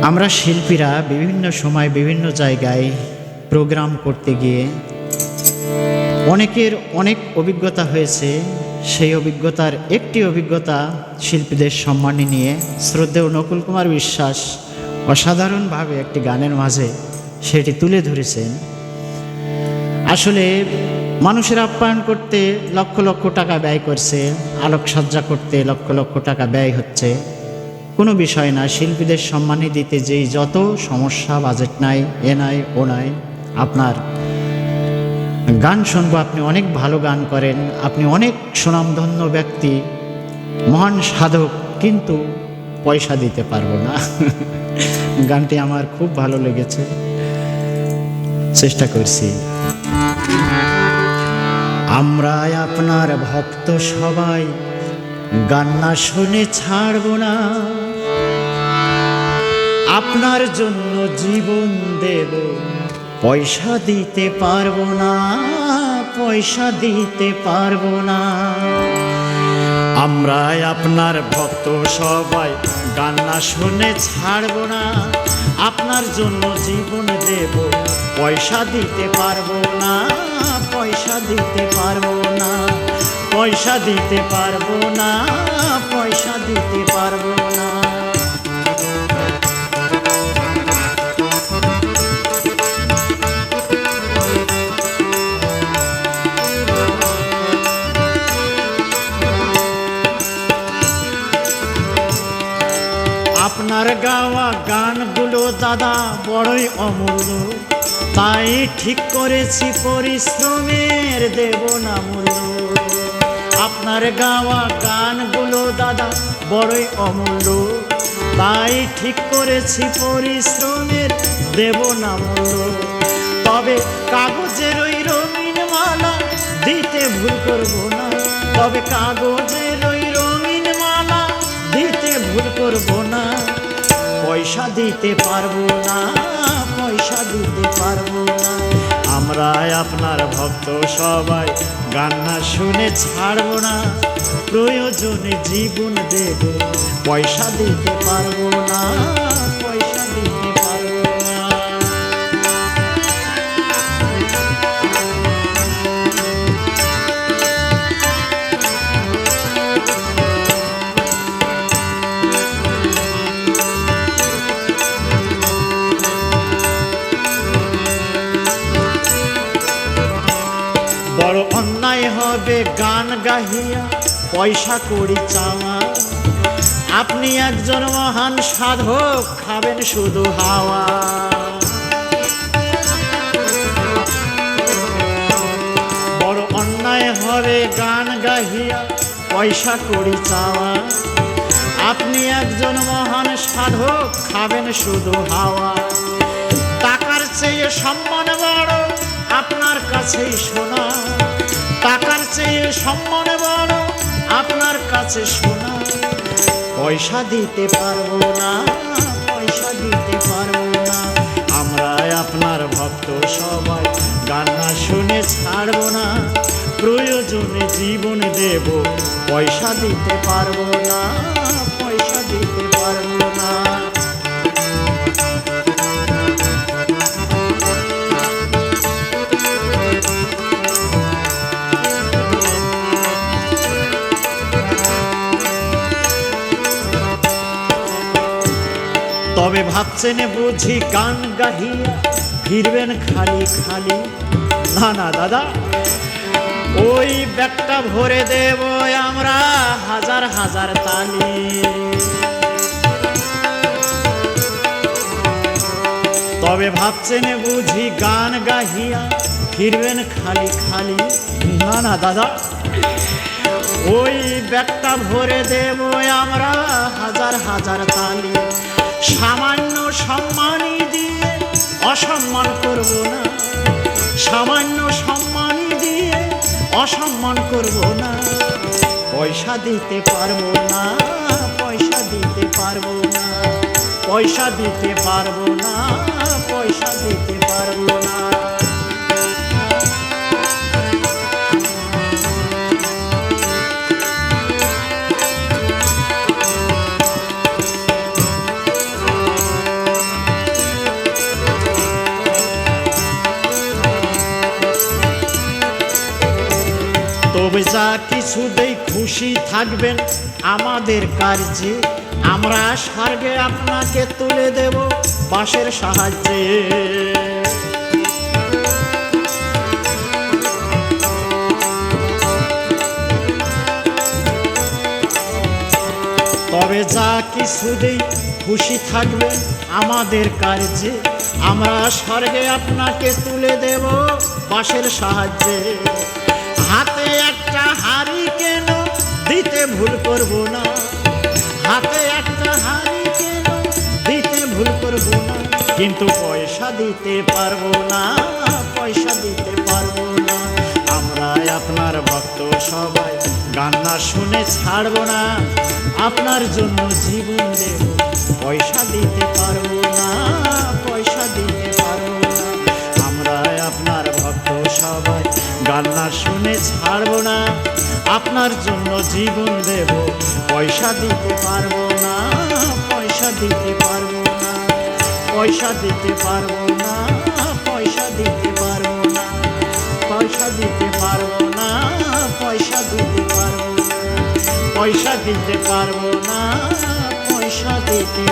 আমরা শিল্পীরা বিভিন্ন সময় বিভিন্ন জায়গায় প্রোগ্রাম করতে গিয়ে অনেকের অনেক অভিজ্ঞতা হয়েছে। সেই অভিজ্ঞতার একটি অভিজ্ঞতা শিল্পীদের সম্মানী নিয়ে শ্রদ্ধেয় নকুল কুমার বিশ্বাস অসাধারণভাবে একটি গানের মাঝে সেটি তুলে ধরেছেন। আসলে মানুষের আপ্যায়ন করতে লক্ষ লক্ষ টাকা ব্যয় করছে, আলোকসজ্জা করতে লক্ষ লক্ষ টাকা ব্যয় হচ্ছে, কোনো বিষয় না। শিল্পীদের সম্মানী দিতে যেই যত সমস্যা, বাজেট নাই, এ নাই ও নাই, আপনার গান শুনবো, আপনি অনেক ভালো গান করেন, আপনি অনেক সুনামধন্য ব্যক্তি, মহান সাধক, কিন্তু পয়সা দিতে পারবো না। গানটি আমার খুব ভালো লেগেছে, চেষ্টা করছি। আমরা আপনার ভক্ত সবাই গান না শুনে ছাড়ব না, আপনার জন্য জীবন দেব, পয়সা দিতে পারবো না, পয়সা দিতে পারবো না। আমরা আপনার ভক্ত সবাই গান না শুনে ছাড়ব না, আপনার জন্য জীবন দেব, পয়সা দিতে পারবো না, পয়সা দিতে পারবো না, পয়সা দিতে পারবো না, পয়সা দিতে পারবো না। আপনার গাওয়া গানগুলো দাদা বড়ই অমূল্য, তাই ঠিক করেছি পরিশ্রমের দেব না মূল্য। আপনার গাওয়া গানগুলো দাদা বড়ই অমূল্য, তাই ঠিক করেছি পরিশ্রমের দেব না মূল্য। তবে কাগজের ওই রঙিন মালা দিতে ভুল করব না, তবে কাগজের ওই রঙিন মালা দিতে ভুল করব না। পয়সা দিতে পারবো না, পয়সা দিতে পারবো না। আমরা আপনার ভক্ত সবাই গান না শুনে ছাড়বো না, প্রয়োজনে জীবন দেব, পয়সা দিতে পারবো না, পয়সা দিতে পারবো না। বড় অন্যায় হবে গান গাহিয়া পয়সা করি চাওয়া, আপনি একজন মহান সাধক, খাবেন শুধু হাওয়া। বড় অন্যায় হবে গান গাহিয়া পয়সা করি চাওয়া, আপনি একজন মহান সাধক, খাবেন শুধু হাওয়া। টাকার চেয়ে সম্মান বড় আপনার কাছেই শোনা, টাকার চেয়ে সম্মান বড় আপনার কাছে শোনা। পয়সা দিতে পারবো না, পয়সা দিতে পারবো না। আমরা আপনার ভক্ত সবাই গান না শুনে ছাড়বো না, প্রয়োজনে জীবন দেব, পয়সা দিতে পারবো না, পয়সা দিতে পারবো না। তবে ভাবছেন বুঝি গান গাহিয়া ফিরবেন খালি খালি? না না দাদা, ওই ব্যাগটা ভরে দেব আমরা হাজার হাজার তালি। তবে ভাবছেন বুঝি গান গাহিয়া ফিরবেন খালি খালি? না না দাদা, ওই ব্যাগটা ভরে দেব আমরা হাজার হাজার তালি। সামান্য সম্মানী দিয়ে অসম্মান করব না, সামান্য সম্মানী দিয়ে অসম্মান করব না। পয়সা দিতে পারবো না, পয়সা দিতে পারবো না, পয়সা দিতে পারবো না, পয়সা দিতে পারবো না। তবে যা কিছু দেই খুশি থাকবেন আমাদের কার্যে, আমরা স্বর্গে আপনাকে তুলে দেব বাঁশের সাহায্যে। তবে যা কিছু দেই খুশি থাকবেন আমাদের কার্যে, আমরা স্বর্গে আপনাকে তুলে দেব বাঁশের সাহায্যে। হাতে একটা হাড়ি কেন দিতে ভুল করব না, হাতে একটা হাড়ি কেন দিতে ভুল করব না, কিন্তু পয়সা দিতে পারবো না, পয়সা দিতে পারবো না। আমরা আপনার ভক্ত সবাই গান না শুনে ছাড়বো না, আপনার জন্য জীবন দেব, পয়সা দিতে পারবো না, পয়সা দিতে পারবো না। আমরা আপনার ভক্ত সবাই গান না শুনে ছাড়বো না, আপনার জন্য জীবন দেব, পয়সা দিতে পারবো না, পয়সা দিতে পারবো না, পয়সা দিতে পারবো না, পয়সা দিতে পারবো না, পয়সা দিতে পারবো না, পয়সা দিতে পারবো না, পয়সা দিতে পারবো না, পয়সা দিতে